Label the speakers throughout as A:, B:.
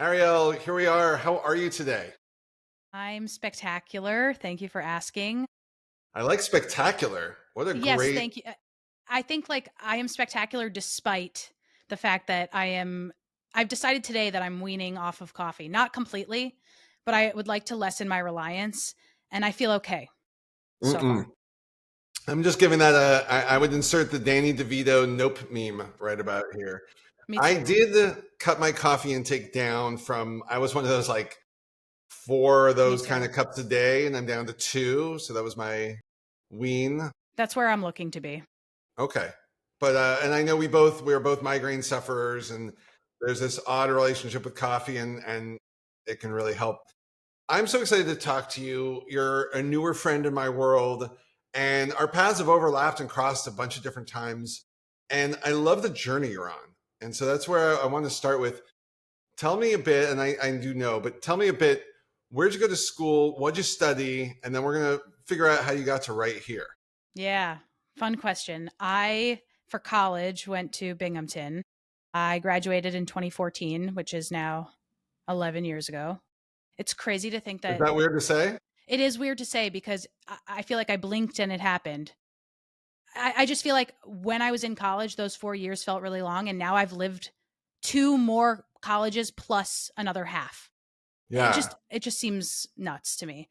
A: Arielle, here we are. How are you today?
B: I'm spectacular. Thank you for asking.
A: I like spectacular. What a
B: Yes,
A: great.
B: thank you. I think I am spectacular despite the fact that I've decided today that I'm weaning off of coffee. Not completely, but I would like to lessen my reliance and I feel okay so
A: Mm-mm.
B: far.
A: I'm just giving that I would insert the Danny DeVito nope meme right about here.
B: Me
A: I
B: too.
A: did cut my coffee intake down from, I was one of those like four of
B: Me
A: those kind
B: too.
A: of cups a day, and I'm down to two. So that was my wean.
B: That's where I'm looking to be.
A: Okay. But, and I know we are both migraine sufferers, and there's this odd relationship with coffee, and it can really help. I'm so excited to talk to you. You're a newer friend in my world, and our paths have overlapped and crossed a bunch of different times. And I love the journey you're on. And so that's where I want to start with. Tell me a bit, and I do know, but tell me a bit. Where'd you go to school? What'd you study? And then we're going to figure out how you got to right here.
B: Yeah. Fun question. For college, went to Binghamton. I graduated in 2014, which is now 11 years ago. It's crazy to think
A: Is
B: that
A: that weird to say?
B: it is weird to say because I feel like I blinked and it happened. I just feel like when I was in college, those 4 years felt really long. And now I've lived two more colleges plus another half.
A: Yeah.
B: It just seems nuts to me.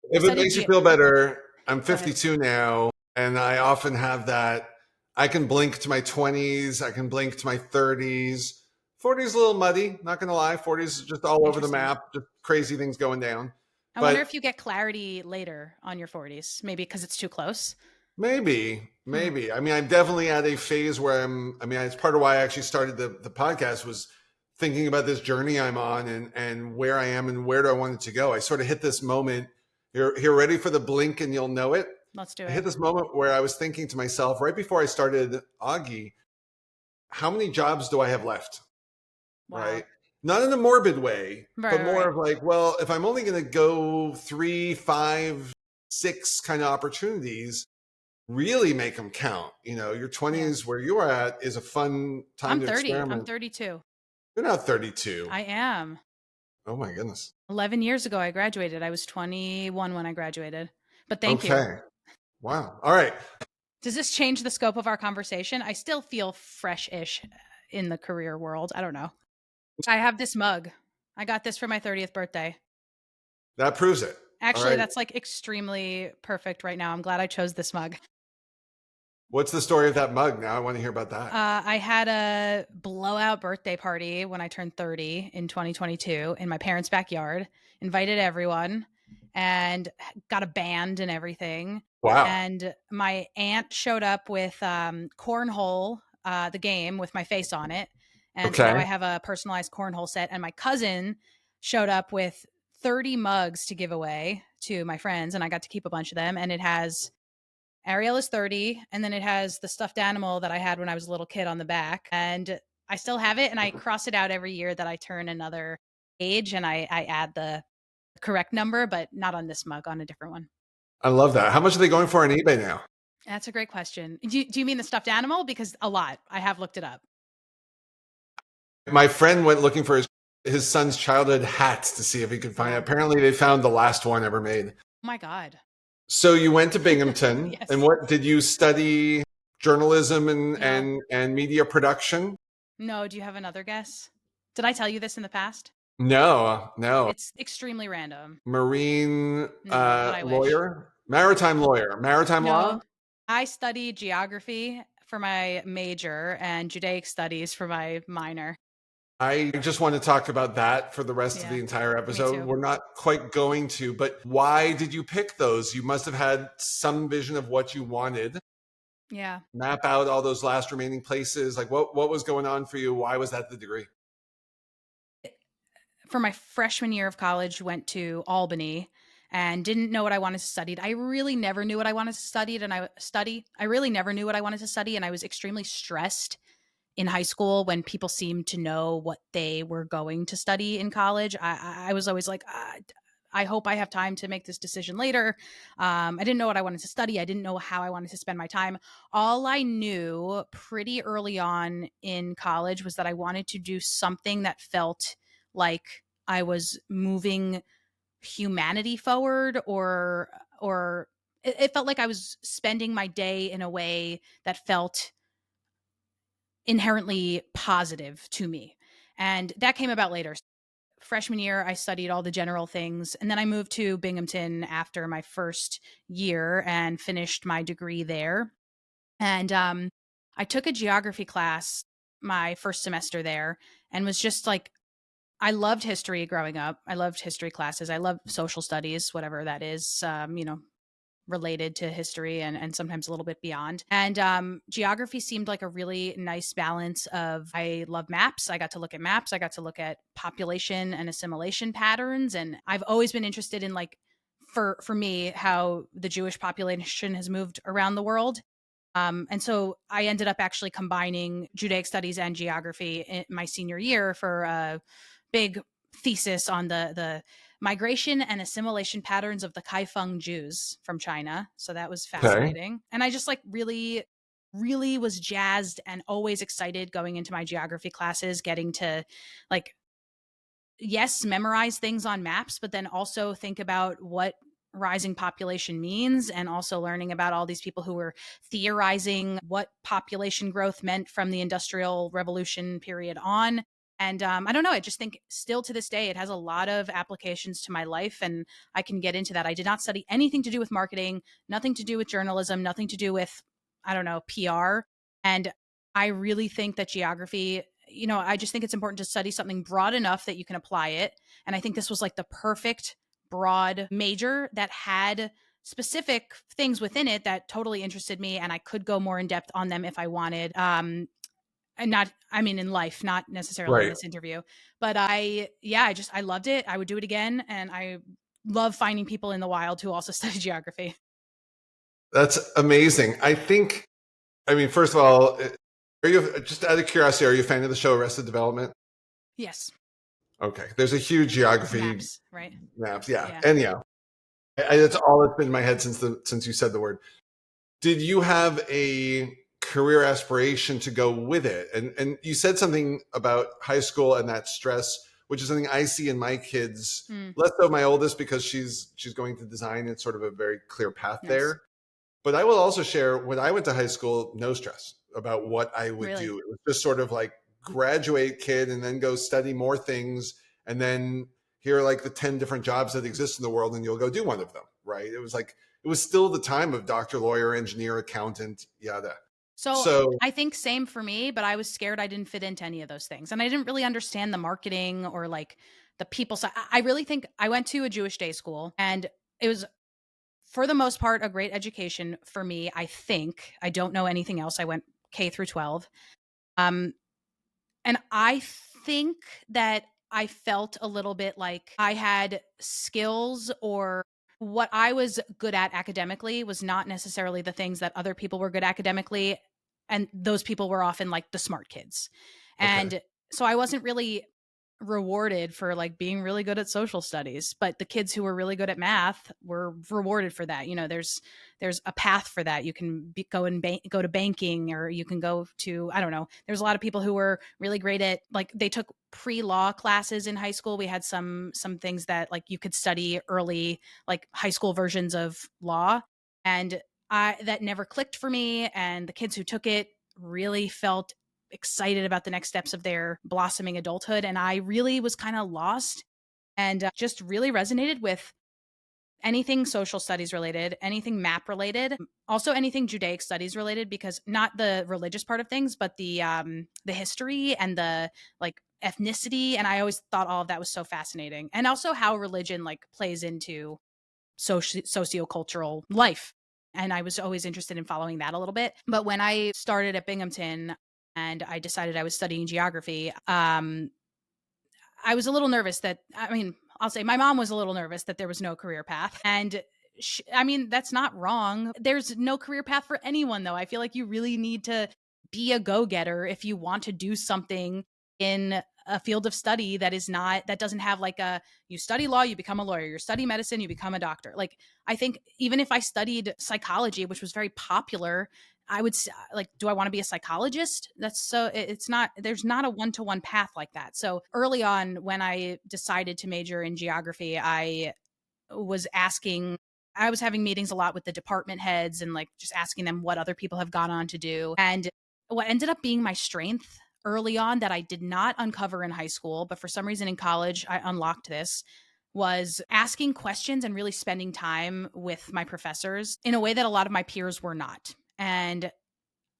B: I
A: If it
B: studied
A: makes you feel better, I'm
B: Go ahead.
A: 52 now, and I often have that. I can blink to my 20s, I can blink to my 30s. 40s a little muddy, not going to lie. 40s is just all over the
B: Interesting.
A: map, just crazy things going down.
B: I wonder
A: But
B: if you get clarity later on your 40s, maybe because it's too close.
A: maybe,
B: Hmm.
A: maybe. I mean, I'm definitely at a phase where I mean, it's part of why I actually started the podcast was thinking about this journey I'm on and where I am and where do I want it to go. I sort of hit this moment. You're ready for the blink and you'll know it.
B: Let's do
A: I
B: it.
A: hit this moment where I was thinking to myself right before I started Augie, how many jobs do I have left? Right.
B: Wow.
A: Not in a morbid way,
B: Right,
A: but
B: right,
A: more
B: right.
A: of like, well, if I'm only going to go 3, 5, 6 kind of opportunities, really make them count. You know, your
B: Yeah.
A: 20s where you're at is a fun time
B: I'm
A: to
B: 30. I'm
A: experiment.
B: 32.
A: You're not 32.
B: I am.
A: Oh my goodness.
B: 11 years ago, I graduated. I was 21 when I graduated. But thank you.
A: Okay. Wow. All right.
B: Does this change the scope of our conversation? I still feel fresh ish in the career world. I don't know. I have this mug. I got this for my 30th birthday.
A: That proves it. All
B: Actually,
A: right.
B: that's like extremely perfect right now. I'm glad I chose this mug.
A: What's the story of that mug? Now I want to hear about that.
B: I had a blowout birthday party when I turned 30 in 2022 in my parents' backyard, invited everyone, and got a band and everything.
A: Wow.
B: And my aunt showed up with cornhole, the game with my face on it. And so now
A: Okay.
B: I have a personalized cornhole set. And my cousin showed up with 30 mugs to give away to my friends, and I got to keep a bunch of them. And it has Arielle is 30, and then it has the stuffed animal that I had when I was a little kid on the back. And I still have it, and I cross it out every year that I turn another age, and I add the correct number, but not on this mug, on a different one.
A: I love that. How much are they going for on eBay now?
B: That's a great question. Do you mean the stuffed animal? Because a lot. I have looked it up.
A: My friend went looking for his son's childhood hats to see if he could find it.
B: Wow.
A: Apparently, they found the last one ever made.
B: Oh my God.
A: So you went to Binghamton, and
B: Yes.
A: what did you study? Journalism and
B: No.
A: media production?
B: No. Do you have another guess? Did I tell you this in the past?
A: No, no.
B: It's extremely random.
A: Marine
B: No, but I wish.
A: lawyer, maritime lawyer, maritime law.
B: No, I studied geography for my major and Judaic studies for my minor.
A: I just want to talk about that for the rest of the
B: Yeah,
A: entire
B: me
A: episode.
B: too.
A: We're not quite going to, but why did you pick those? You must have had some vision of what you wanted.
B: Yeah.
A: Map out all those last remaining places. Like what was going on for you? Why was that the degree?
B: For my freshman year of college, went to Albany and didn't know what I wanted to study. I really never knew what I wanted to study, and I really never knew what I wanted to study, and I was extremely stressed in high school when people seemed to know what they were going to study in college. I was always like, I hope I have time to make this decision later. I didn't know what I wanted to study. I didn't know how I wanted to spend my time. All I knew pretty early on in college was that I wanted to do something that felt like I was moving humanity forward, or it felt like I was spending my day in a way that felt inherently positive to me. And that came about later. Freshman year, I studied all the general things. And then I moved to Binghamton after my first year and finished my degree there. And I took a geography class my first semester there and was just like, I loved history growing up. I loved history classes. I love social studies, whatever that is, related to history and sometimes a little bit beyond. And geography seemed like a really nice balance of, I love maps. I got to look at maps. I got to look at population and assimilation patterns. And I've always been interested in, like, for me, how the Jewish population has moved around the world. And so I ended up actually combining Judaic studies and geography in my senior year for a big thesis on the migration and assimilation patterns of the Kaifeng Jews from China. So that was
A: Okay.
B: fascinating. And I just, like, really, really was jazzed and always excited going into my geography classes, getting to, like, yes, memorize things on maps, but then also think about what rising population means, and also learning about all these people who were theorizing what population growth meant from the Industrial Revolution period on. And I don't know, I just think still to this day, it has a lot of applications to my life, and I can get into that. I did not study anything to do with marketing, nothing to do with journalism, nothing to do with, I don't know, PR. And I really think that geography, I just think it's important to study something broad enough that you can apply it. And I think this was like the perfect broad major that had specific things within it that totally interested me, and I could go more in depth on them if I wanted. And not, I mean, in life, not necessarily in
A: Right.
B: this interview, but I loved it. I would do it again. And I love finding people in the wild who also study geography.
A: That's amazing. I mean, first of all, are you, just out of curiosity, are you a fan of the show Arrested Development?
B: Yes.
A: Okay. There's a huge geography
B: Maps, right?
A: maps. Yeah.
B: Yeah.
A: And yeah, that's all that's been in my head since you said the word. Did you have a career aspiration to go with it? And you said something about high school and that stress, which is something I see in my kids,
B: Mm,
A: less so my oldest because she's going to design. It's sort of a very clear path
B: nice.
A: there. But I will also share, when I went to high school, no stress about what I would
B: Really?
A: do. It was just sort of like graduate kid and then go study more things. And then here are like the 10 different jobs that exist in the world, and you'll go do one of them. Right. It was like, it was still the time of doctor, lawyer, engineer, accountant, yada.
B: So
A: So,
B: I think same for me, but I was scared I didn't fit into any of those things. And I didn't really understand the marketing or, like, the people side. I really think I went to a Jewish day school, and it was, for the most part, a great education for me. I think I don't know anything else. I went K through 12. Um, and I think that I felt a little bit like I had skills, or what I was good at academically was not necessarily the things that other people were good academically. And those people were often like the smart kids.
A: okay.
B: And so I wasn't really rewarded for, like, being really good at social studies, but the kids who were really good at math were rewarded for that. There's a path for that. You can go to banking, or you can go to, I don't know, there's a lot of people who were really great at, like, they took pre-law classes in high school. We had some things that, like, you could study early, like high school versions of law. And I that never clicked for me, and the kids who took it really felt excited about the next steps of their blossoming adulthood. And I really was kind of lost, and just really resonated with anything social studies related, anything map related, also anything Judaic studies related, because not the religious part of things, but the history and the, like, ethnicity. And I always thought all of that was so fascinating. And also how religion, like, plays into sociocultural life. And I was always interested in following that a little bit. But when I started at Binghamton and I decided I was studying geography, I was a little nervous that, I mean, I'll say my mom was a little nervous that there was no career path. And I mean, that's not wrong. There's no career path for anyone, though. I feel like you really need to be a go getter if you want to do something in a field of study that doesn't have, like, you study law, you become a lawyer, you study medicine, you become a doctor. Like, I think even if I studied psychology, which was very popular, I would like, do I want to be a psychologist? That's so, it's not, there's not a one-to-one path like that. So early on, when I decided to major in geography, was asking, I was having meetings a lot with the department heads and like just asking them what other people have gone on to do. And what ended up being my strength early on that I did not uncover in high school, but for some reason in college, I unlocked this, was asking questions and really spending time with my professors in a way that a lot of my peers were not. And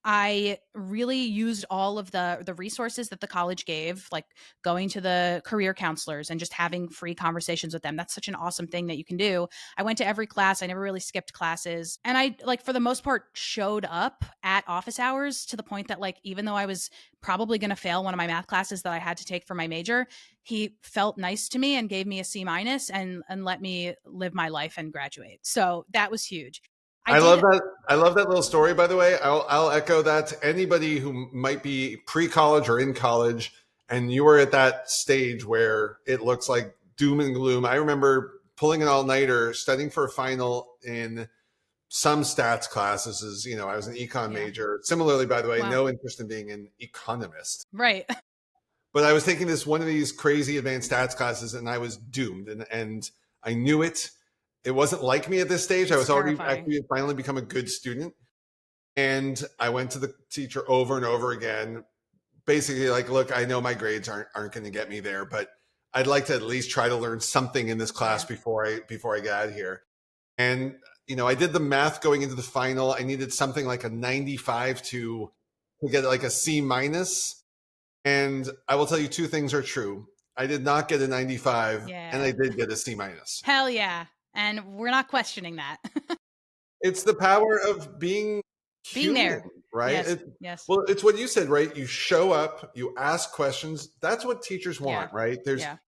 B: I really used all of the resources that the college gave, like going to the career counselors and just having free conversations with them. That's such an awesome thing that you can do. I went to every class. I never really skipped classes. And I, like, for the most part, showed up at office hours, to the point that, like, even though I was probably going to fail one of my math classes that I had to take for my major, he felt nice to me and gave me a C minus and let me live my life and graduate. So that was huge. I
A: I love
B: did.
A: that. I love that little story, by the way. I'll echo that to anybody who might be pre-college or in college, and you were at that stage where it looks like doom and gloom. I remember pulling an all-nighter, studying for a final in some stats classes. As you know, I was an econ
B: Yeah.
A: major. Similarly, by the way,
B: Wow.
A: no interest in being an economist.
B: Right.
A: But I was taking this one of these crazy advanced stats classes, and I was doomed, and I knew it. It wasn't like me at this stage. I
B: It's
A: was already
B: terrifying.
A: actually finally become a good student, and I went to the teacher over and over again, basically like, look, I know my grades aren't going to get me there, but I'd like to at least try to learn something in this class
B: Yeah.
A: before I get out of here. And I did the math going into the final. I needed something like a 95 to get like a C minus. And I will tell you, two things are true. I did not get a 95, and I
B: Yeah.
A: did get a C minus.
B: Hell yeah. And we're not questioning that.
A: It's the power of being
B: Being
A: human,
B: there.
A: right?
B: Yes. Yes.
A: Well, it's what you said, right? You show up, you ask questions. That's what teachers
B: Yeah.
A: want, right? There's
B: Yeah.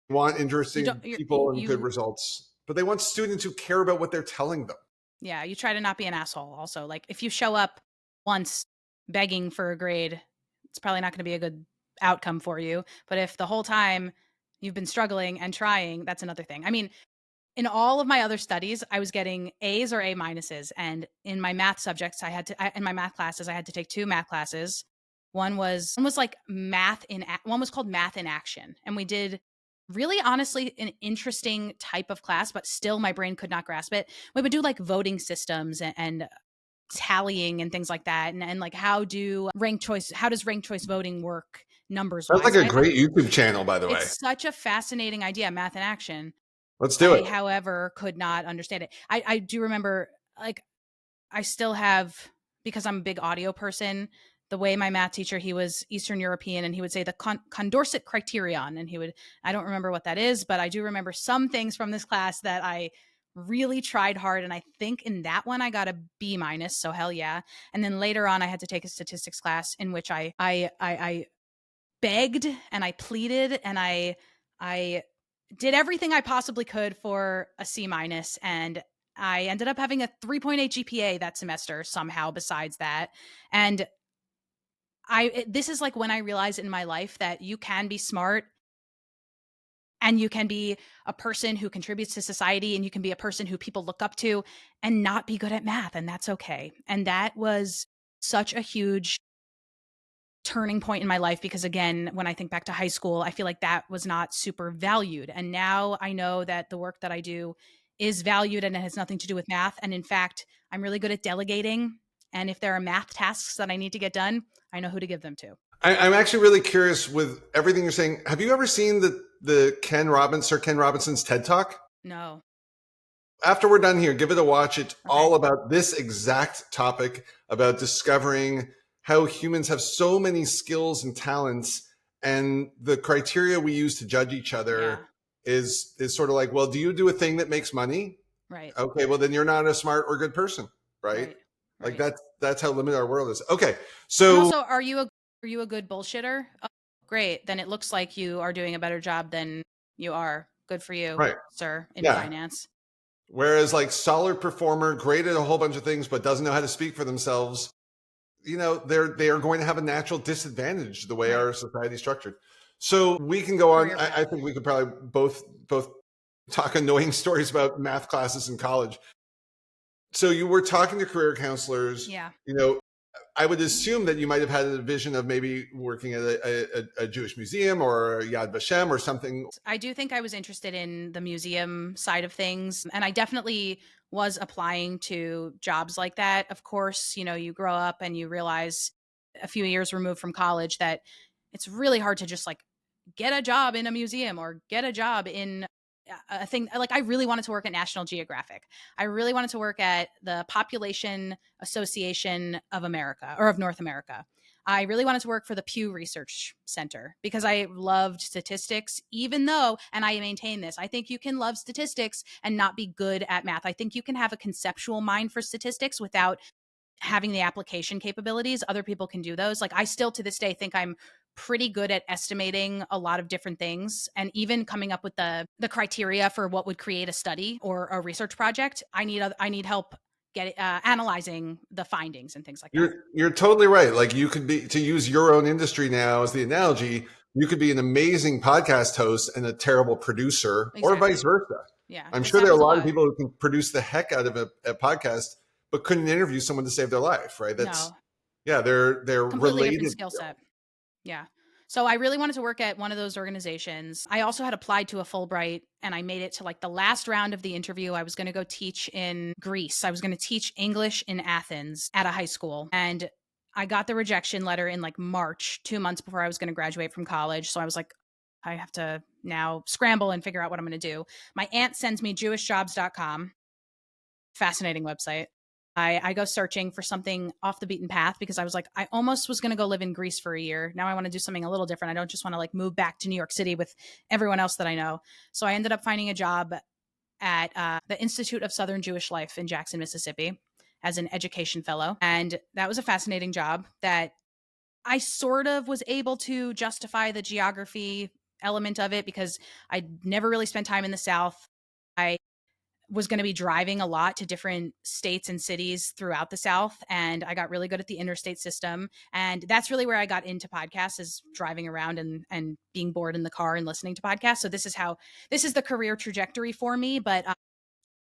A: want
B: You
A: interesting
B: don't, you're,
A: people and good
B: you,
A: results, but they want students who care about what they're telling them.
B: yeah, you try to not be an asshole also. Like, if you show up once begging for a grade, it's probably not going to be a good outcome for you. But if the whole time you've been struggling and trying, that's another thing. I mean, in all of my other studies, I was getting A's or A minuses. And in my math subjects, in my math classes, I had to take two math classes. One was like one was called math in action. And we did, really honestly, an interesting type of class, but still my brain could not grasp it. We would do like voting systems and tallying and things like that. And like, how does ranked choice voting work numbers
A: That's like
B: wise?
A: a great YouTube channel, by the way.
B: It's such a fascinating idea, math in action.
A: Let's do
B: I,
A: it.
B: however, could not understand it. I do remember, like, I still have, because I'm a big audio person, the way my math teacher, he was Eastern European, and he would say the Condorcet criterion. And I don't remember what that is, but I do remember some things from this class that I really tried hard. And I think in that one, I got a B minus. So hell yeah. And then later on, I had to take a statistics class in which I begged and I pleaded and I did everything I possibly could for a C minus, and I ended up having a 3.8 GPA that semester somehow besides that. And this is like when I realized in my life that you can be smart and you can be a person who contributes to society and you can be a person who people look up to and not be good at math, and that's okay. And that was such a huge turning point in my life, because again, when I think back to high school, I feel like that was not super valued. And now I know that the work that I do is valued and it has nothing to do with math. And in fact, I'm really good at delegating. And if there are math tasks that I need to get done, I know who to give them to.
A: I'm actually really curious with everything you're saying. Have you ever seen the Sir Ken Robinson's TED Talk?
B: No.
A: After we're done here, give it a watch. It's
B: Okay.
A: all about this exact topic, about discovering how humans have so many skills and talents, and the criteria we use to judge each
B: Yeah.
A: other is sort of like, well, do you do a thing that makes money?
B: Right.
A: Okay, well then you're not a smart or good person, right?
B: Right.
A: Like
B: Right.
A: that's how limited our world is. Okay,
B: And
A: so
B: also, are you a good bullshitter? Oh, great. Then it looks like you are doing a better job than you are. Good for you,
A: right,
B: sir, in
A: yeah.
B: finance.
A: Whereas like solid performer, great at a whole bunch of things, but doesn't know how to speak for themselves, they are going to have a natural disadvantage the way
B: Right.
A: our society is structured. So we can go on.
B: Career
A: I
B: path.
A: think we could probably both talk annoying stories about math classes in college. So you were talking to career counselors.
B: Yeah.
A: You know, I would assume that you might have had a vision of maybe working at a Jewish museum or Yad Vashem or something.
B: I do think I was interested in the museum side of things, and I definitely was applying to jobs like that. Of course, you grow up and you realize a few years removed from college that it's really hard to just like get a job in a museum or get a job in a thing. Like, I really wanted to work at National Geographic. I really wanted to work at the Population Association of America, or of North America. I really wanted to work for the Pew Research Center because I loved statistics, even though, and I maintain this, I think you can love statistics and not be good at math. I think you can have a conceptual mind for statistics without having the application capabilities. Other people can do those. Like, I still to this day think I'm pretty good at estimating a lot of different things and even coming up with the criteria for what would create a study or a research project. I need help analyzing the findings and things like that.
A: You're totally right. Like, you could be, to use your own industry now as the analogy, you could be an amazing podcast host and a terrible producer, or vice
B: Exactly.
A: versa.
B: Yeah,
A: I'm
B: this
A: sure there are a
B: happens a
A: lot of
B: lot.
A: people who can produce the heck out of a podcast, but couldn't interview someone to save their life. Right? That's,
B: No,
A: yeah. They're
B: completely different
A: related.
B: skill set. Yeah. So I really wanted to work at one of those organizations. I also had applied to a Fulbright and I made it to like the last round of the interview. I was going to go teach in Greece. I was going to teach English in Athens at a high school. And I got the rejection letter in like March, 2 months before I was going to graduate from college. So I was like, I have to now scramble and figure out what I'm going to do. My aunt sends me jewishjobs.com. Fascinating website. I go searching for something off the beaten path because I was like, I almost was going to go live in Greece for a year. Now I want to do something a little different. I don't just want to like move back to New York City with everyone else that I know. So I ended up finding a job at the Institute of Southern Jewish Life in Jackson, Mississippi as an education fellow. And that was a fascinating job that I sort of was able to justify the geography element of it because I never really spent time in the South. I was going to be driving a lot to different states and cities throughout the South. And I got really good at the interstate system. And that's really where I got into podcasts, is driving around and being bored in the car and listening to podcasts. So this is the career trajectory for me. But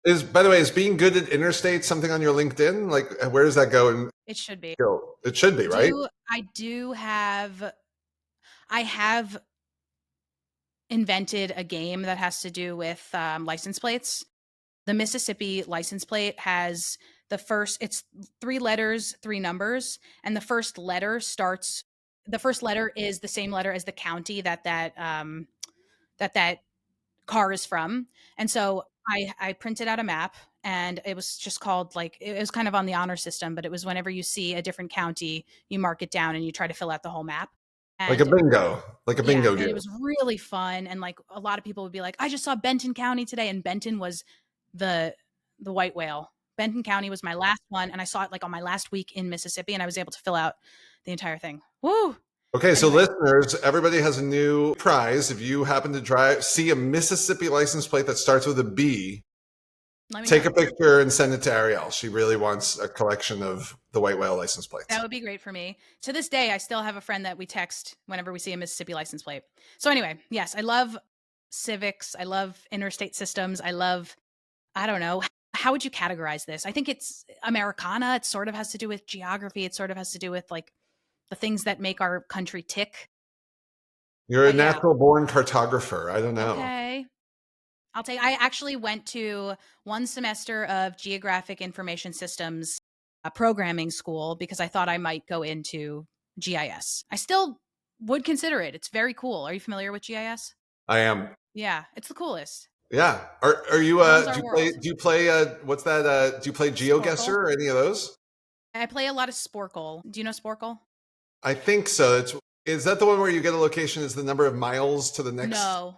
A: Is, by the way, is being good at interstate something on your LinkedIn? Like, where does that go and
B: it should be.
A: go? It should be, right?
B: I have invented a game that has to do with license plates. The Mississippi license plate has it's 3 letters, 3 numbers, and the first letter is the same letter as the county that car is from. And so I printed out a map, and it was just called, like, it was kind of on the honor system, but it was whenever you see a different county, you mark it down and you try to fill out the whole map.
A: Like a
B: And
A: bingo, like a
B: yeah,
A: bingo
B: and it
A: game.
B: was really fun, and, like, a lot of people would be like, "I just saw Benton County today," and Benton was the the white whale. Benton County was my last one, and I saw it, like, on my last week in Mississippi, and I was able to fill out the entire thing. Woo!
A: Okay, so
B: Anyway,
A: listeners, everybody has a new prize. If you happen to see a Mississippi license plate that starts with a B,
B: let me
A: take
B: know.
A: a picture and send it to Arielle. She really wants a collection of the white whale license
B: That
A: plates.
B: would be great for me. To this day, I still have a friend that we text whenever we see a Mississippi license plate. So anyway, yes, I love civics. I love interstate systems. I don't know. How would you categorize this? I think it's Americana. It sort of has to do with geography. It sort of has to do with like the things that make our country tick.
A: You're a
B: But yeah,
A: natural born cartographer. I don't know.
B: okay. I actually went to 1 semester of geographic information systems programming school because I thought I might go into GIS. I still would consider it. It's very cool. Are you familiar with GIS?
A: I am.
B: Yeah, it's the coolest.
A: Yeah. Are you
B: It runs
A: do
B: our
A: you play
B: world.
A: what's that do you play GeoGuessr
B: Sporkle.
A: or any of those?
B: I play a lot of Sporkle. Do you know Sporkle?
A: I think so. Is that the one where you get a location as the number of miles to the next?
B: No.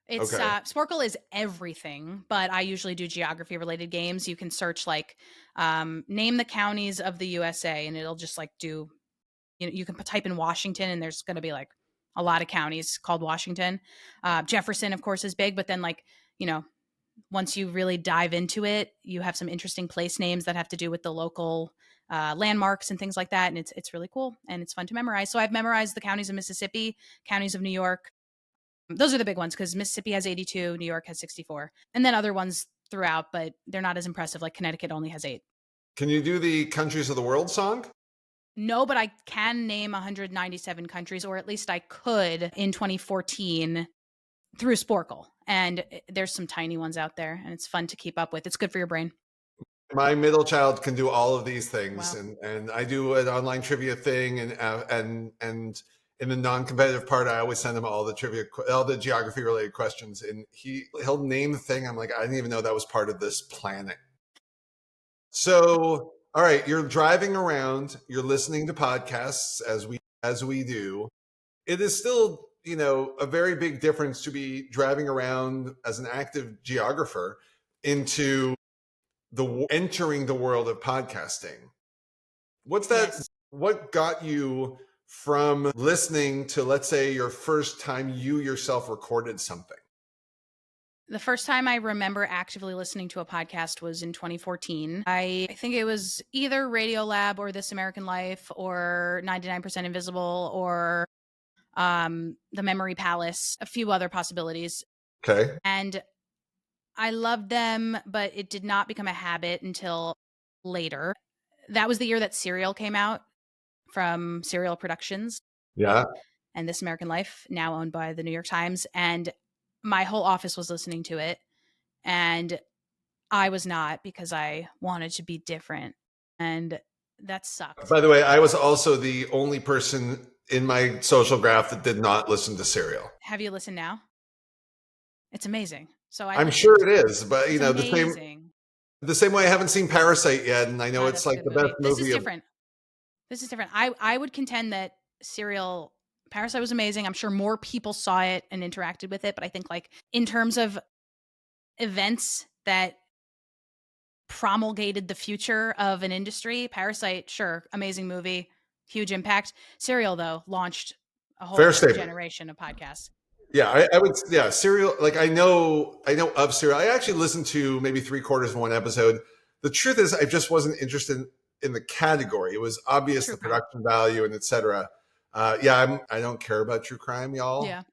B: It's
A: Okay.
B: Sporkle is everything, but I usually do geography related games. You can search like name the counties of the USA, and it'll just like do, you can type in Washington and there's going to be like a lot of counties called Washington. Jefferson, of course, is big, but then like, you know, once you really dive into it, you have some interesting place names that have to do with the local landmarks and things like that. And it's really cool and it's fun to memorize. So I've memorized the counties of Mississippi, counties of New York. Those are the big ones because Mississippi has 82, New York has 64, and then other ones throughout, but they're not as impressive. Like Connecticut only has 8.
A: Can you do the countries of the world song?
B: No, but I can name 197 countries, or at least I could in 2014 through Sporkle. And there's some tiny ones out there, and it's fun to keep up with. It's good for your brain.
A: My middle child can do all of these things,
B: Wow.
A: and I do an online trivia thing, and in the non-competitive part, I always send him all the geography related questions, and he'll name the thing. I'm like, I didn't even know that was part of this planet. So, all right, you're driving around, you're listening to podcasts as we do. It is still, a very big difference to be driving around as an active geographer into entering the world of podcasting. What's that?
B: Yes.
A: What got you from listening to, let's say, your first time you yourself recorded something?
B: The first time I remember actively listening to a podcast was in 2014. I think it was either Radiolab or This American Life or 99% Invisible or The Memory Palace, a few other possibilities.
A: Okay.
B: And I loved them, but it did not become a habit until later. That was the year that Serial came out from Serial Productions
A: Yeah.
B: and This American Life, now owned by the New York Times. And my whole office was listening to it. And I was not, because I wanted to be different. And that sucked.
A: By the way, I was also the only person in my social graph that did not listen to Serial.
B: Have you listened now? It's amazing. So I
A: I'm sure
B: listened.
A: it is, but
B: It's
A: the same
B: amazing.
A: way I haven't seen Parasite yet, and I know it's
B: That's a
A: like
B: good
A: the best
B: movie. This is
A: movie of.
B: different. This is different. I would contend that Serial Parasite was amazing. I'm sure more people saw it and interacted with it, but I think like in terms of events that promulgated the future of an industry, Parasite, sure, amazing movie, huge impact. Serial though launched a
A: Fair
B: whole
A: statement.
B: generation of podcasts.
A: Yeah, I would. Yeah, Serial. Like I know of Serial. I actually listened to maybe 3/4 of one episode. The truth is, I just wasn't interested in the category. It was obvious
B: True
A: the
B: crime.
A: production value and etc. Yeah, I don't care about true crime, y'all.
B: Yeah.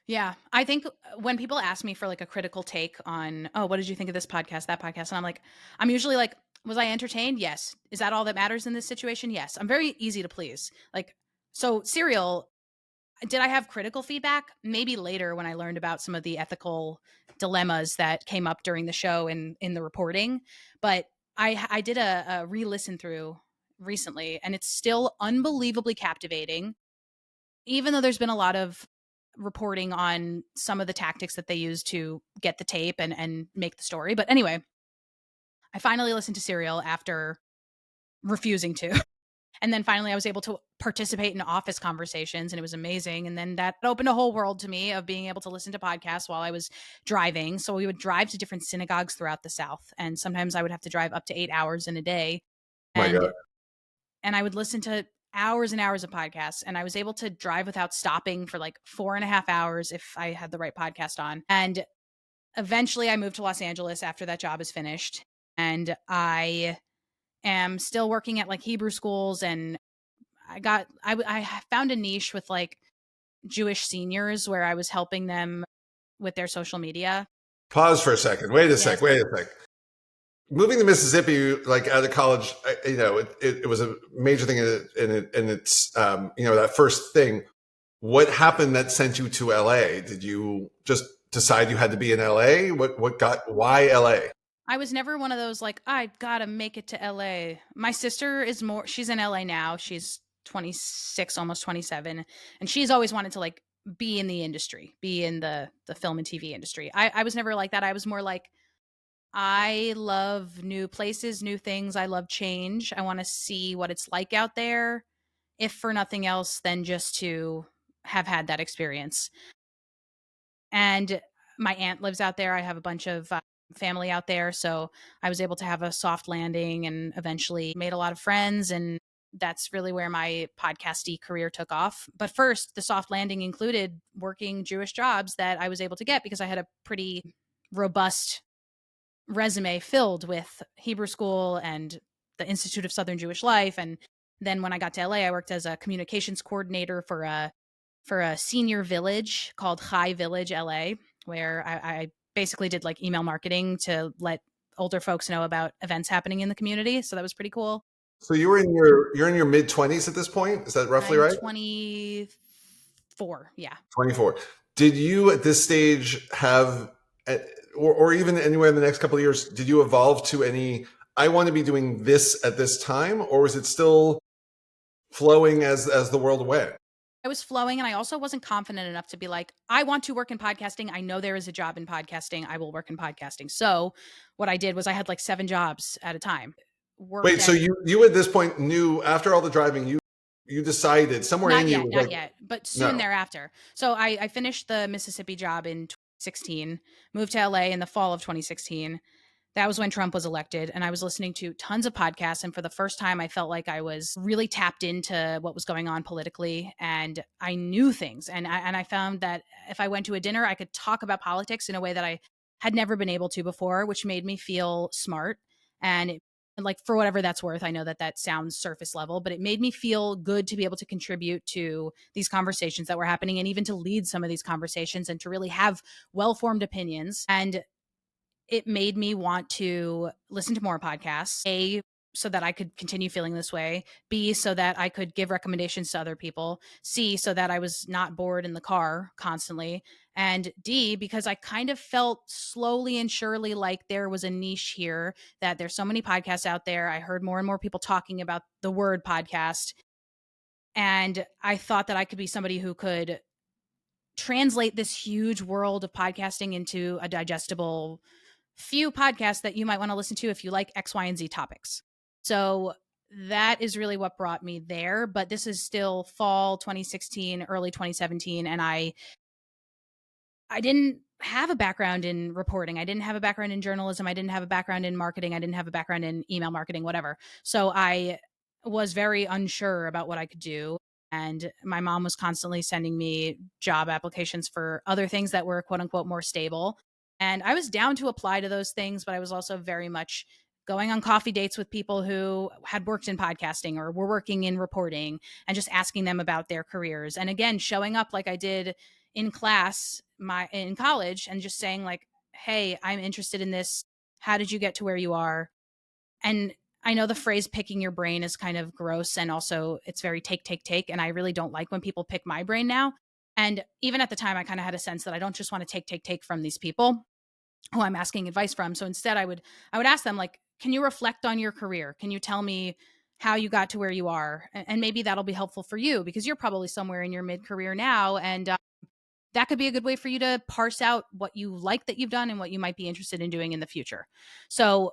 B: Yeah. I think when people ask me for like a critical take on, oh, what did you think of this podcast, that podcast? And I'm like, I'm usually like, was I entertained? Yes. Is that all that matters in this situation? Yes. I'm very easy to please. Like, so Serial, did I have critical feedback? Maybe later when I learned about some of the ethical dilemmas that came up during the show and in the reporting. But I did a re-listen through recently, and it's still unbelievably captivating, even though there's been a lot of reporting on some of the tactics that they use to get the tape and make the story. But anyway, I finally listened to Serial after refusing to. And then finally I was able to participate in office conversations, and it was amazing. And then that opened a whole world to me of being able to listen to podcasts while I was driving. So we would drive to different synagogues throughout the South. And sometimes I would have to drive up to 8 hours in a day.
A: Oh my God.
B: And I would listen to hours and hours of podcasts, and I was able to drive without stopping for like 4.5 hours if I had the right podcast on. And eventually I moved to Los Angeles after that job is finished. And I am still working at like Hebrew schools, and I found a niche with like Jewish seniors where I was helping them with their social media.
A: Pause for a second. Wait a
B: Yes.
A: sec. Wait a sec. Moving to Mississippi, like out of college, it was a major thing, and it's that first thing. What happened that sent you to LA? Did you just decide you had to be in LA? Why LA?
B: I was never one of those like, I gotta make it to LA. My sister is more, she's in LA now. She's 26, almost 27. And she's always wanted to like be in the industry, be in the film and TV industry. I was never like that. I was more like, I love new places, new things. I love change. I want to see what it's like out there, if for nothing else than just to have had that experience. And my aunt lives out there. I have a bunch of family out there. So I was able to have a soft landing and eventually made a lot of friends. And that's really where my podcasty career took off. But first, the soft landing included working Jewish jobs that I was able to get because I had a pretty robust resume filled with Hebrew school and the Institute of Southern Jewish Life. And then when I got to LA, I worked as a communications coordinator for a senior village called High Village LA, where I basically did like email marketing to let older folks know about events happening in the community. So that was pretty cool.
A: So you're in your mid-20s at this point. Is that roughly
B: I'm
A: right?
B: 24. Yeah.
A: 24. Did you at this stage have, or even anywhere in the next couple of years, did you evolve to any, I want to be doing this at this time, or was it still flowing as the world went?
B: I was flowing, and I also wasn't confident enough to be like, I want to work in podcasting. I know there is a job in podcasting. I will work in podcasting. So what I did was I had like 7 jobs at a time. Worked
A: Wait, so
B: at
A: you at this point knew, after all the driving, you decided somewhere in
B: Not
A: you
B: yet,
A: was
B: not
A: like,
B: yet, but soon
A: no.
B: thereafter. So I finished the Mississippi job in 2016, moved to LA in the fall of 2016. That was when Trump was elected, and I was listening to tons of podcasts, and for the first time I felt like I was really tapped into what was going on politically, and I knew things. And I found that if I went to a dinner, I could talk about politics in a way that I had never been able to before, which made me feel smart. And like, for whatever that's worth, I know that that sounds surface level, but it made me feel good to be able to contribute to these conversations that were happening, and even to lead some of these conversations and to really have well-formed opinions. And it made me want to listen to more podcasts. A, so that I could continue feeling this way. B, so that I could give recommendations to other people. C, so that I was not bored in the car constantly. And D, because I kind of felt slowly and surely like there was a niche here, that there's so many podcasts out there. I heard more and more people talking about the word podcast. And I thought that I could be somebody who could translate this huge world of podcasting into a digestible few podcasts that you might want to listen to if you like X, Y, and Z topics. So that is really what brought me there. But this is still fall 2016, early 2017, and I didn't have a background in reporting. I didn't have a background in journalism. I didn't have a background in marketing. I didn't have a background in email marketing, whatever. So I was very unsure about what I could do. And my mom was constantly sending me job applications for other things that were quote unquote more stable. And I was down to apply to those things, but I was also very much going on coffee dates with people who had worked in podcasting or were working in reporting, and just asking them about their careers. And again, showing up like I did in class in college, and just saying like, hey, I'm interested in this. How did you get to where you are? And I know the phrase picking your brain is kind of gross, and also it's very take, and I really don't like when people pick my brain now. And even at the time, I kind of had a sense that I don't just want to take from these people who I'm asking advice from. So instead, I would ask them like, can you reflect on your career? Can you tell me how you got to where you are? And maybe that'll be helpful for you, because you're probably somewhere in your mid career now, and that could be a good way for you to parse out what you like that you've done and what you might be interested in doing in the future. So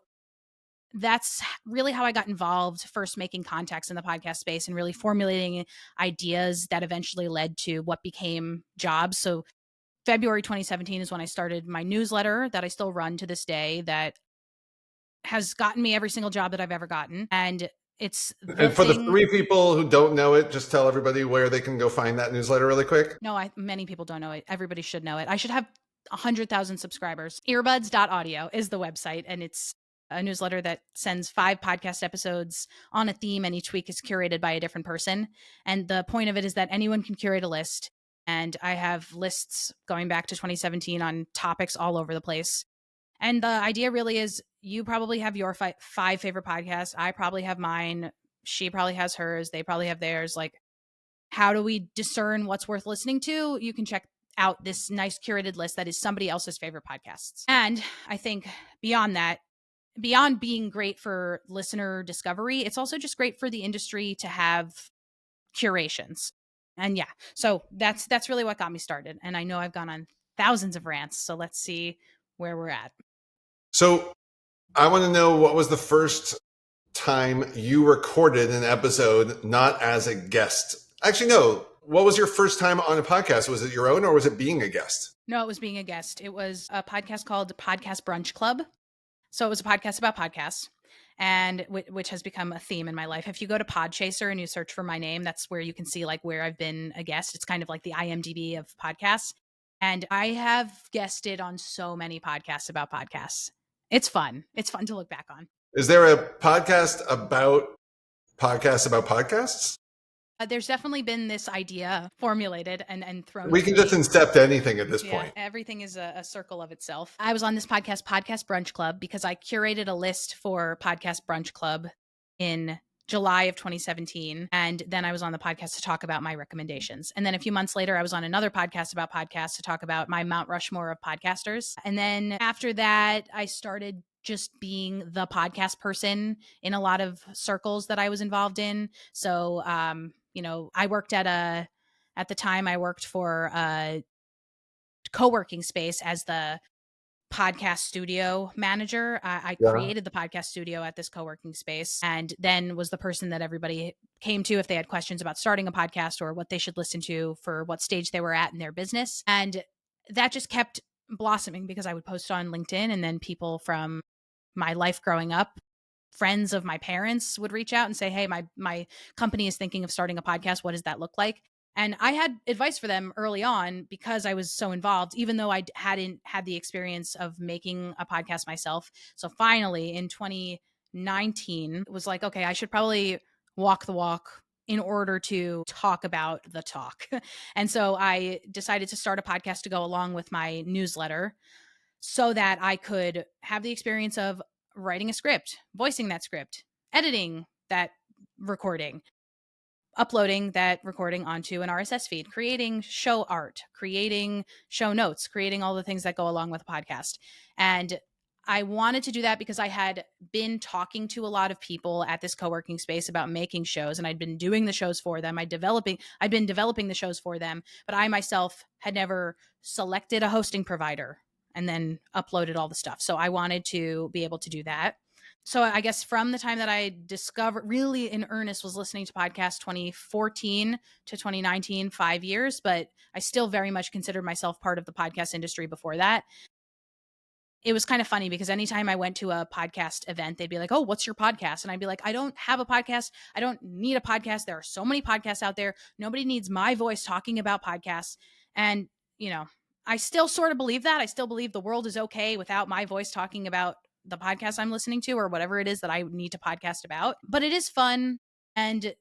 B: that's really how I got involved, first making contacts in the podcast space and really formulating ideas that eventually led to what became jobs. So February 2017 is when I started my newsletter that I still run to this day, that has gotten me every single job that I've ever gotten. And it's the
A: And for the
B: thing.
A: 3 people who don't know it, just tell everybody where they can go find that newsletter really quick.
B: No, many people don't know it. Everybody should know it. I should have 100,000 subscribers. Earbuds.audio is the website, and it's a newsletter that sends 5 podcast episodes on a theme, and each week is curated by a different person. And the point of it is that anyone can curate a list. And I have lists going back to 2017 on topics all over the place. And the idea really is, you probably have your 5 favorite podcasts. I probably have mine. She probably has hers. They probably have theirs. Like, how do we discern what's worth listening to? You can check out this nice curated list that is somebody else's favorite podcasts. And I think beyond that, beyond being great for listener discovery, it's also just great for the industry to have curations. And yeah, so that's really what got me started. And I know I've gone on thousands of rants, so let's see where we're at.
A: So I want to know, what was the first time you recorded an episode not as a guest? Actually, no. What was your first time on a podcast? Was it your own, or was it being a guest?
B: No, it was being a guest. It was a podcast called Podcast Brunch Club. So it was a podcast about podcasts, and which has become a theme in my life. If you go to Podchaser and you search for my name, that's where you can see like where I've been a guest. It's kind of like the IMDb of podcasts. And I have guested on so many podcasts about podcasts. It's fun. It's fun to look back on.
A: Is there a podcast about podcasts about podcasts?
B: There's definitely been this idea formulated and thrown
A: We
B: to
A: can just
B: me.
A: incept anything at this
B: Yeah,
A: point.
B: everything is a circle of itself. I was on this podcast Brunch Club, because I curated a list for Podcast Brunch Club in July of 2017. And then I was on the podcast to talk about my recommendations. And then a few months later, I was on another podcast about podcasts to talk about my Mount Rushmore of podcasters. And then after that, I started just being the podcast person in a lot of circles that I was involved in. So, I worked at the time, I worked for a co-working space as the podcast studio manager. I
A: Yeah.
B: created the podcast studio at this co-working space, and then was the person that everybody came to if they had questions about starting a podcast or what they should listen to for what stage they were at in their business. And that just kept blossoming, because I would post on LinkedIn, and then people from my life growing up, friends of my parents, would reach out and say, "Hey, my company is thinking of starting a podcast. What does that look like?" And I had advice for them early on, because I was so involved, even though I hadn't had the experience of making a podcast myself. So finally in 2019, it was like, okay, I should probably walk the walk in order to talk about the talk. And so I decided to start a podcast to go along with my newsletter, so that I could have the experience of writing a script, voicing that script, editing that recording, uploading that recording onto an RSS feed, creating show art, creating show notes, creating all the things that go along with a podcast. And I wanted to do that because I had been talking to a lot of people at this co-working space about making shows, and I'd been doing the shows for them. I'd been developing the shows for them, but I myself had never selected a hosting provider and then uploaded all the stuff. So I wanted to be able to do that. So I guess from the time that I discovered, really in earnest, was listening to podcasts 2014 to 2019, 5 years, but I still very much considered myself part of the podcast industry before that. It was kind of funny, because anytime I went to a podcast event, they'd be like, "Oh, what's your podcast?" And I'd be like, "I don't have a podcast. I don't need a podcast. There are so many podcasts out there. Nobody needs my voice talking about podcasts." And, I still sort of believe that. I still believe the world is okay without my voice talking about the podcast I'm listening to, or whatever it is that I need to podcast about. But it is fun, and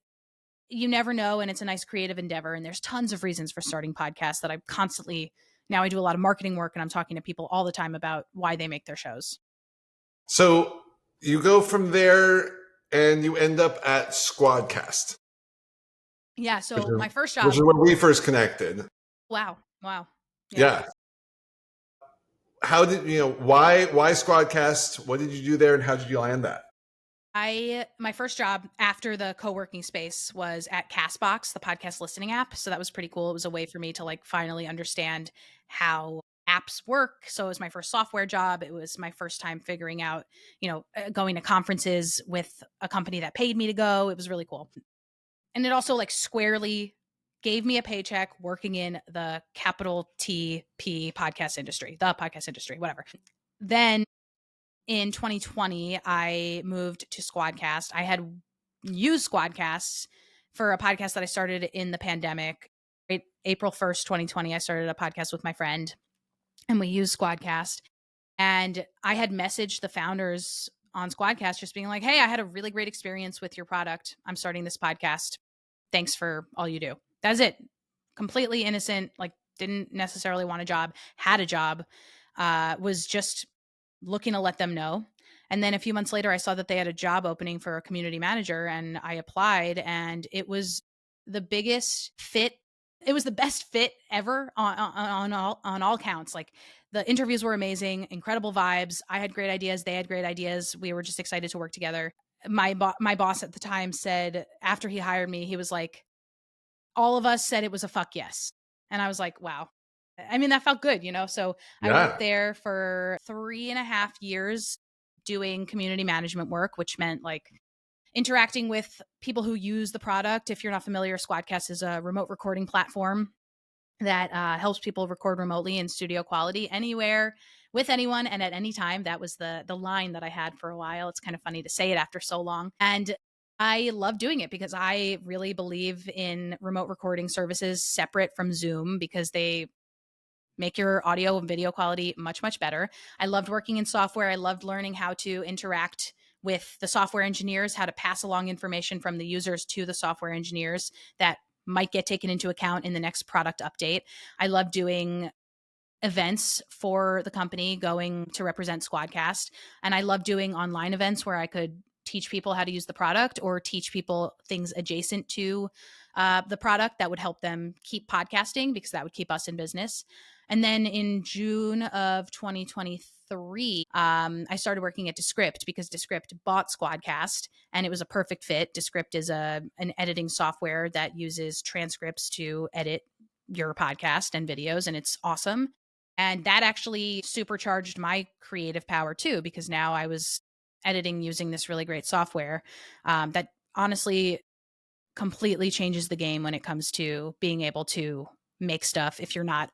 B: you never know. And it's a nice creative endeavor. And there's tons of reasons for starting podcasts that I constantly, now I do a lot of marketing work, and I'm talking to people all the time about why they make their shows.
A: So you go from there and you end up at Squadcast,
B: Yeah.
A: which
B: So
A: is,
B: my first
A: which
B: job,
A: is when we first connected.
B: wow. Wow. Yeah.
A: Yeah. How did why Squadcast? What did you do there, and how did you land that?
B: My first job after the co-working space was at Castbox, the podcast listening app. So that was pretty cool. It was a way for me to finally understand how apps work. So it was my first software job. It was my first time figuring out, going to conferences with a company that paid me to go. It was really cool. And it also squarely gave me a paycheck working in the capital TP podcast industry, the podcast industry, whatever. Then in 2020, I moved to Squadcast. I had used Squadcasts for a podcast that I started in the pandemic. April 1st, 2020, I started a podcast with my friend, and we used Squadcast. And I had messaged the founders on Squadcast just being like, "Hey, I had a really great experience with your product. I'm starting this podcast. Thanks for all you do." That's it. Completely innocent, didn't necessarily want a job, had a job, was just looking to let them know. And then a few months later, I saw that they had a job opening for a community manager, and I applied, and it was the biggest fit. It was the best fit ever on all counts. The interviews were amazing, incredible vibes. I had great ideas. They had great ideas. We were just excited to work together. My boss at the time said, after he hired me, he was like, "All of us said it was a fuck yes." And I was like, wow. I mean, that felt good. So I worked
A: Yeah.
B: there for 3.5 years doing community management work, which meant interacting with people who use the product. If you're not familiar, Squadcast is a remote recording platform that helps people record remotely in studio quality anywhere with anyone and at any time. That was the line that I had for a while. It's kind of funny to say it after so long. And I love doing it because I really believe in remote recording services separate from Zoom, because they make your audio and video quality much, much better. I loved working in software. I loved learning how to interact with the software engineers, how to pass along information from the users to the software engineers that might get taken into account in the next product update. I love doing events for the company, going to represent Squadcast. And I love doing online events where I could teach people how to use the product or teach people things adjacent to the product that would help them keep podcasting, because that would keep us in business. And then in June of 2023, I started working at Descript because Descript bought Squadcast and it was a perfect fit. Descript is an editing software that uses transcripts to edit your podcast and videos, and it's awesome. And that actually supercharged my creative power too, because now I was editing using this really great software that honestly completely changes the game when it comes to being able to make stuff if you're not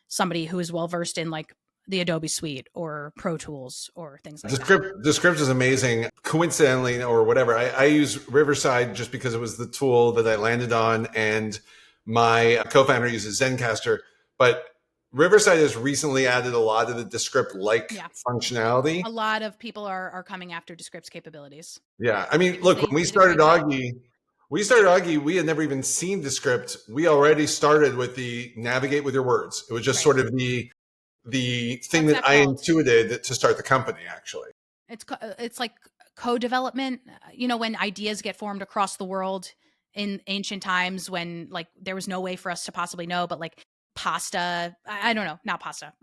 B: somebody who is well versed in like the Adobe Suite or Pro Tools or things like that.
A: Descript is amazing. Coincidentally, or whatever, I use Riverside just because it was the tool that I landed on, and my co-founder uses Zencaster. But Riverside has recently added a lot of the Descript like
B: Yeah.
A: functionality.
B: A lot of people are coming after Descript's capabilities
A: Yeah, I mean,
B: because
A: look,
B: they
A: when we
B: did a
A: started
B: great job.
A: Augie, we had never even seen Descript. We already started with the navigate with your words. It was just
B: Right.
A: sort of the thing
B: What's
A: that
B: that
A: I
B: called?
A: intuited to start the company, actually.
B: It's like co-development. When ideas get formed across the world in ancient times, when like there was no way for us to possibly know, but like pasta. I don't know, not pasta.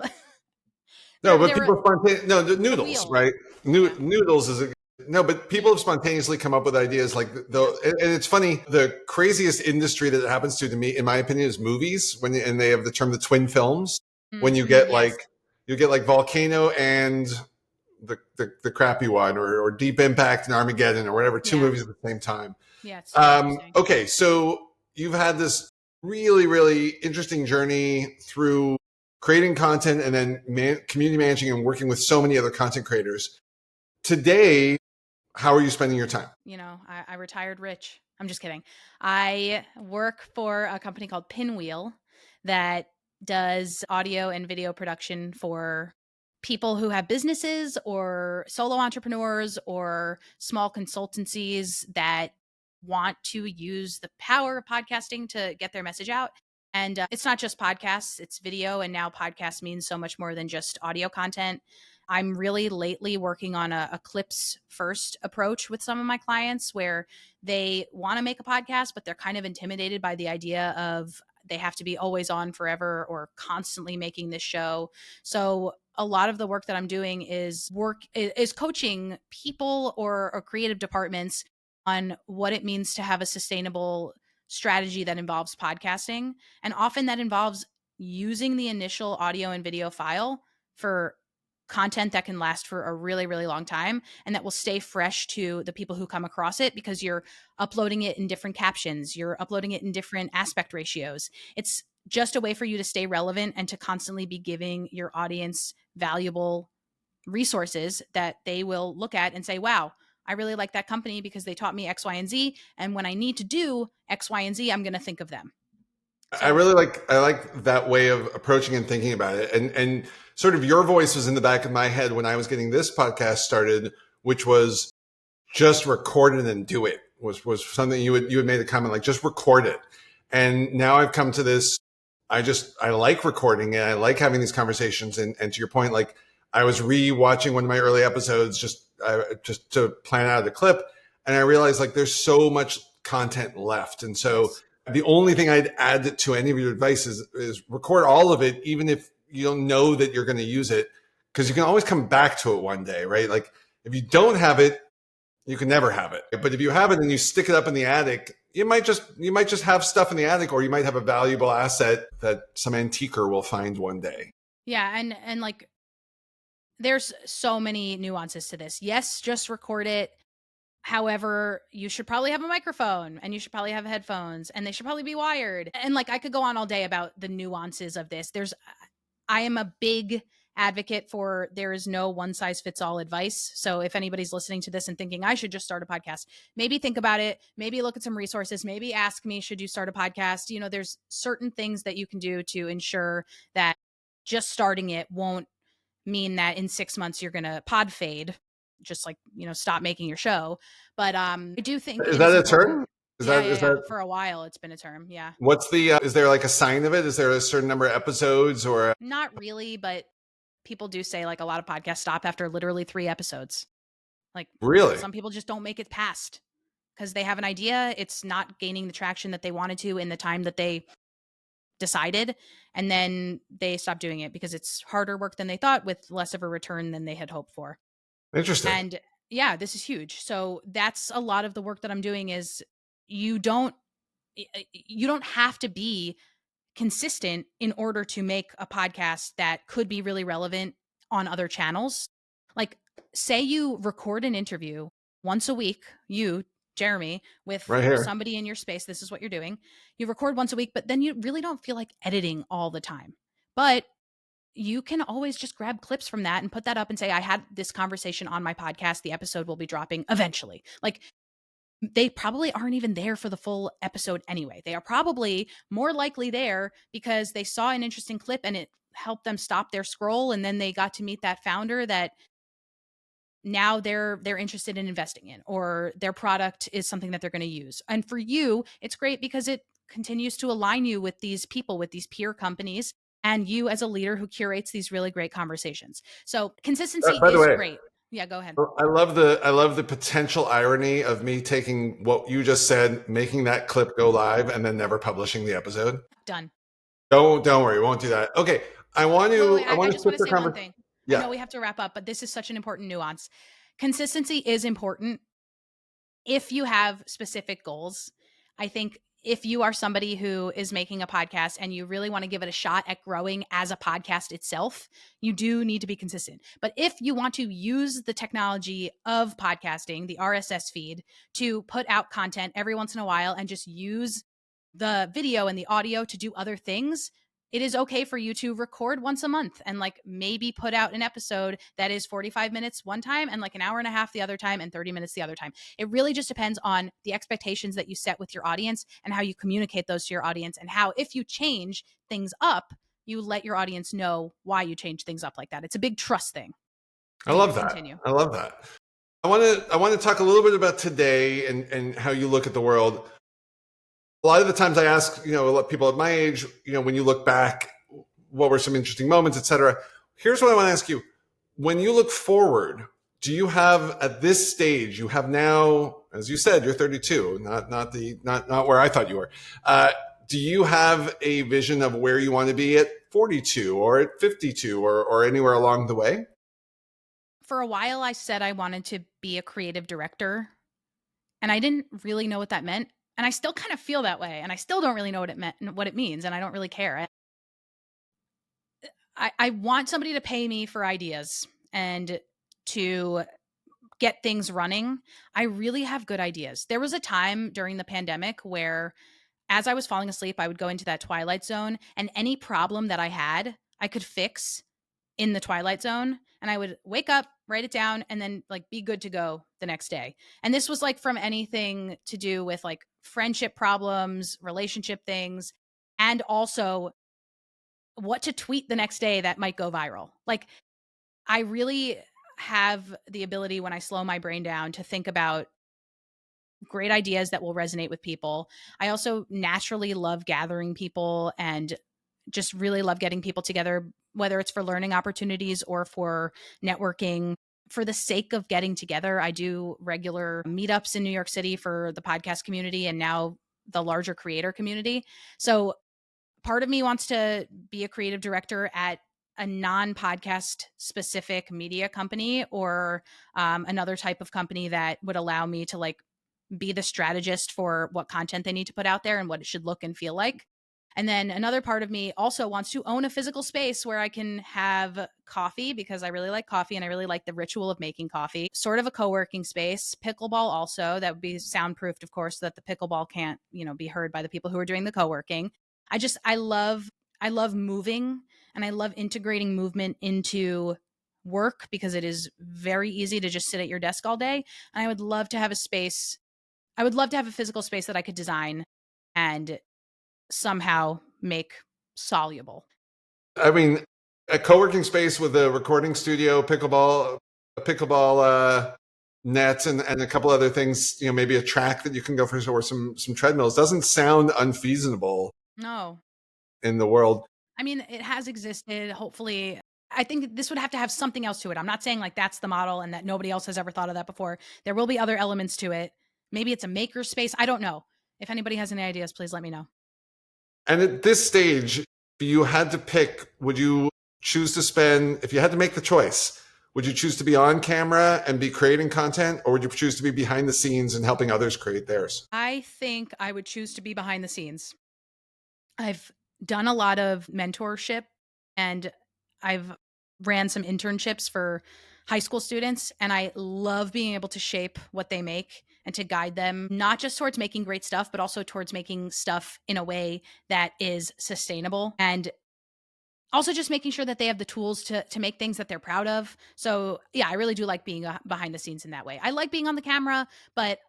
A: No,
B: there,
A: but
B: there,
A: people spontaneously, no, the
B: a
A: noodles,
B: wheel.
A: right?
B: Yeah.
A: Noodles is a, no, but people have spontaneously come up with ideas like
B: Yeah.
A: and it's funny. The craziest industry that it happens to me, in my opinion, is movies. And they have the term the twin films. When you
B: Mm-hmm.
A: get
B: Yes.
A: like Volcano and the crappy one, or Deep Impact and Armageddon, or whatever, two
B: Yeah.
A: movies at the same time.
B: Yeah. It's super interesting.
A: Okay, so you've had this really, really interesting journey through creating content and then community managing and working with so many other content creators. Today, how are you spending your time?
B: I retired rich. I'm just kidding. I work for a company called Pinwheel that does audio and video production for people who have businesses or solo entrepreneurs or small consultancies that want to use the power of podcasting to get their message out. And it's not just podcasts, it's video. And now podcast means so much more than just audio content. I'm really lately working on a clips first approach with some of my clients where they want to make a podcast, but they're kind of intimidated by the idea of they have to be always on forever or constantly making this show. So a lot of the work that I'm doing is coaching people or creative departments on what it means to have a sustainable strategy that involves podcasting. And often that involves using the initial audio and video file for content that can last for a really, really long time and that will stay fresh to the people who come across it because you're uploading it in different captions, you're uploading it in different aspect ratios. It's just a way for you to stay relevant and to constantly be giving your audience valuable resources that they will look at and say, wow, I really like that company because they taught me X, Y, and Z. And when I need to do X, Y, and Z, I'm going to think of them. So,
A: I like that way of approaching and thinking about it. And sort of your voice was in the back of my head when I was getting this podcast started, which was just record it and do it. Was something you had made a comment like, just record it. And now I've come to this. I like recording and I like having these conversations. And to your point, like I was re-watching one of my early episodes just to plan out a clip, and I realized like there's so much content left. And so
B: yes.
A: the only thing I'd add to any of your advice is record all of it, even if you don't know that you're going to use it, because you can always come back to it one day, right? Like if you don't have it, you can never have it. But if you have it and you stick it up in the attic, you might just have stuff in the attic, or you might have a valuable asset that some antiquer will find one day.
B: Yeah. And like, there's so many nuances to this. Yes, just record it. However, you should probably have a microphone and you should probably have headphones and they should probably be wired. And like I could go on all day about the nuances of this. I am a big advocate for there is no one size fits all advice. So if anybody's listening to this and thinking I should just start a podcast, maybe think about it, maybe look at some resources, maybe ask me, should you start a podcast? There's certain things that you can do to ensure that just starting it won't mean that in 6 months you're going to pod fade. just like, stop making your show. But I do think
A: Is
B: it is
A: that a
B: important.
A: term?
B: Yeah, yeah,
A: Is
B: yeah.
A: that
B: For a while, it's been a term. Yeah.
A: what's the is there like a sign of it? Is there a certain number of episodes or
B: Not really, but people do say like a lot of podcasts stop after literally 3 episodes. Like
A: really?
B: some people just don't make it past because they have an idea. It's not gaining the traction that they wanted to in the time that they decided. And then they stop doing it because it's harder work than they thought with less of a return than they had hoped for.
A: Interesting.
B: And yeah, this is huge. So that's a lot of the work that I'm doing is you don't you don't have to be consistent in order to make a podcast that could be really relevant on other channels. Like, say you record an interview once a week, you, Jeremy, with
A: Right here.
B: somebody in your space. This is what you're doing. You record once a week, but then you really don't feel like editing all the time. But you can always just grab clips from that and put that up and say, I had this conversation on my podcast. The episode will be dropping eventually. Like, they probably aren't even there for the full episode anyway. They are probably more likely there because they saw an interesting clip and it helped them stop their scroll, and then they got to meet that founder that now they're interested in investing in, or their product is something that they're going to use. And for you, it's great because it continues to align you with these people, with these peer companies, and you as a leader who curates these really great conversations. So consistency
A: By the
B: is
A: way,
B: great. Yeah, go ahead.
A: I love the potential irony of me taking what you just said, making that clip go live, and then never publishing the episode.
B: Done.
A: Don't worry, we won't do that. Okay,
B: Wait.
A: I
B: I
A: want to
B: just want
A: shift
B: to
A: the
B: say one
A: conversation.
B: thing. I
A: Yeah,
B: know we have to wrap up, but this is such an important nuance. Consistency is important if you have specific goals. I think if you are somebody who is making a podcast and you really want to give it a shot at growing as a podcast itself, you do need to be consistent. But if you want to use the technology of podcasting, the RSS feed, to put out content every once in a while and just use the video and the audio to do other things, it is okay for you to record once a month and like maybe put out an episode that is 45 minutes one time and like an hour and a half the other time and 30 minutes the other time. It really just depends on the expectations that you set with your audience and how you communicate those to your audience, and how, if you change things up, you let your audience know why you change things up like that. It's a big trust thing.
A: I
B: Okay,
A: love that.
B: continue.
A: I love that. I want to talk a little bit about today and how you look at the world. A lot of the times I ask, a lot of people at my age, when you look back, what were some interesting moments, etc. Here's what I want to ask you. When you look forward, do you have at this stage, you have now, as you said, you're 32, not where I thought you were. Do you have a vision of where you want to be at 42 or at 52 or anywhere along the way?
B: For a while, I said I wanted to be a creative director, and I didn't really know what that meant. And I still kind of feel that way, and I still don't really know what it meant, what it means, and I don't really care. I want somebody to pay me for ideas and to get things running. I really have good ideas. There was a time during the pandemic where, as I was falling asleep, I would go into that twilight zone, and any problem that I had, I could fix in the twilight zone, and I would wake up, write it down, and then like be good to go the next day. And this was like from anything to do with like friendship problems, relationship things, and also what to tweet the next day that might go viral. Like, I really have the ability, when I slow my brain down, to think about great ideas that will resonate with people. I also naturally love gathering people and just really love getting people together, whether it's for learning opportunities or for networking. For the sake of getting together, I do regular meetups in New York City for the podcast community and now the larger creator community. So part of me wants to be a creative director at a non-podcast specific media company, or another type of company that would allow me to like be the strategist for what content they need to put out there and what it should look and feel like. And then another part of me also wants to own a physical space where I can have coffee, because I really like coffee and I really like the ritual of making coffee. Sort of a co-working space, pickleball also, that would be soundproofed, of course, so that the pickleball can't, be heard by the people who are doing the co-working. I love moving, and I love integrating movement into work because it is very easy to just sit at your desk all day. And I would love to have a space. I would love to have a physical space that I could design and somehow make soluble.
A: I mean, a co-working space with a recording studio, pickleball. pickleball nets and a couple other things, maybe a track that you can go for, or some treadmills. Doesn't sound unfeasible
B: No.
A: in the world.
B: I mean, it has existed. Hopefully, I think this would have to have something else to it. I'm not saying like that's the model and that nobody else has ever thought of that before. There will be other elements to it. Maybe it's a maker space. I don't know. If anybody has any ideas, please let me know.
A: And at this stage, if you had to pick, would you choose to spend, if you had to make the choice, would you choose to be on camera and be creating content, or would you choose to be behind the scenes and helping others create theirs?
B: I think I would choose to be behind the scenes. I've done a lot of mentorship and I've ran some internships for high school students, and I love being able to shape what they make and to guide them not just towards making great stuff, but also towards making stuff in a way that is sustainable and also just making sure that they have the tools to make things that they're proud of. So yeah, I really do like being behind the scenes in that way. I like being on the camera, but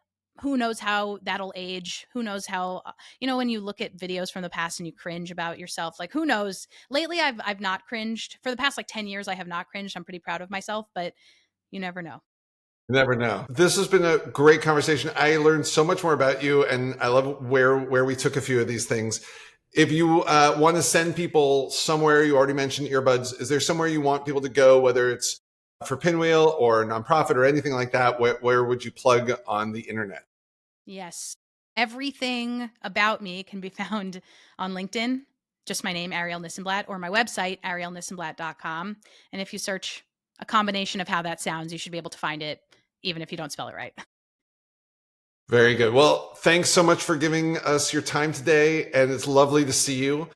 B: who knows how that'll age? Who knows how when you look at videos from the past and you cringe about yourself, like who knows? Lately I've not cringed. For the past like 10 years I have not cringed. I'm pretty proud of myself, but you never know.
A: You never know. This has been a great conversation. I learned so much more about you, and I love where we took a few of these things. If you want to send people somewhere, you already mentioned Earbuds. Is there somewhere you want people to go, whether it's for Pinwheel or a nonprofit or anything like that? Where would you plug on the internet?
B: Yes. Everything about me can be found on LinkedIn. Just my name, Arielle Nissenblatt, or my website, ariellenissenblatt.com. And if you search a combination of how that sounds, you should be able to find it, even if you don't spell it right.
A: Very good. Well, thanks so much for giving us your time today. And it's lovely to see you.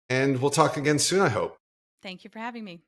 A: And we'll talk again soon, I hope.
B: Thank you for having me.